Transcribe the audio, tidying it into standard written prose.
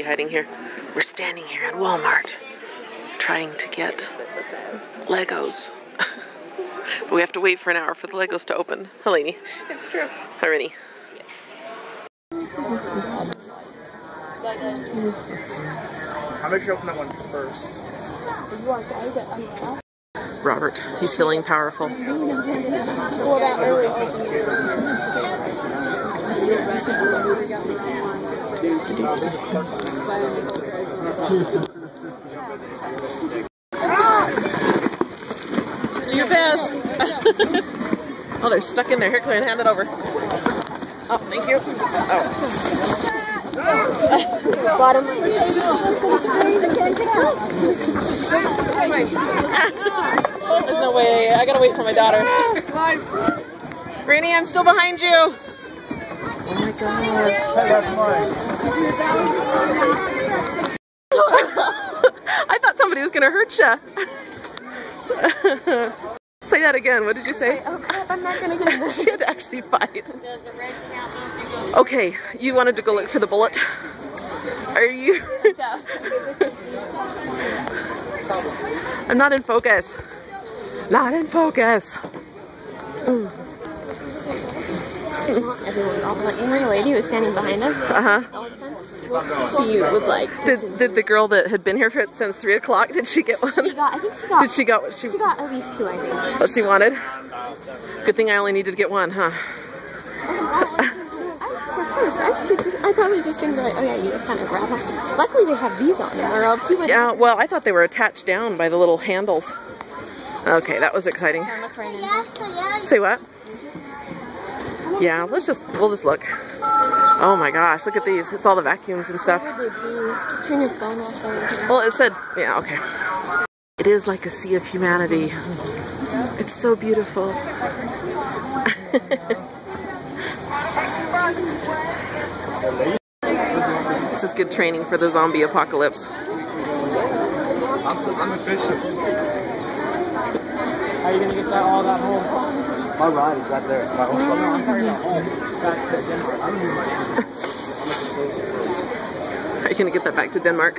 Mikey hiding here. We're standing here at Walmart trying to get Legos. But we have to wait for an hour for the Legos to open. Helene. It's true. Hi, Rennie. I'll make sure you open that one first. Robert, he's feeling powerful. Do your best. Oh, they're stuck in there. Here, Claire, hand it over. Oh, thank you. Oh. Bottom. There's no way. I gotta wait for my daughter. Rainey, I'm still behind you. Oh my gosh. I thought somebody was gonna hurt you. Say that again. What did you say? Oh crap, I'm not gonna get it. She had to actually fight. Okay, you wanted to go look for the bullet. Are you? I'm not in focus. Not in focus. Everyone, all the lady who was standing behind us. She was like. Did the girl that had been here since 3 o'clock? Did she get one? She got. I think she got. Did she got what she? She got at least 2, I think. What she wanted. Good thing I only needed to get one, huh? I thought we were just gonna be like, oh yeah, you just kind of grab them. Luckily they have these on them, or else you would. Yeah, well, I thought they were attached down by the little handles. Okay, that was exciting. Say what? Yeah, we'll just look. Oh my gosh, look at these. It's all the vacuums and stuff. Where would they be? Just turn your phone off there. Well, it said, yeah, okay. It is like a sea of humanity. It's so beautiful. This is good training for the zombie apocalypse. I'm efficient. How are you gonna get that all that home? My ride is right there. My home. No, I'm talking about home. Back to Denmark. Are you gonna get that back to Denmark?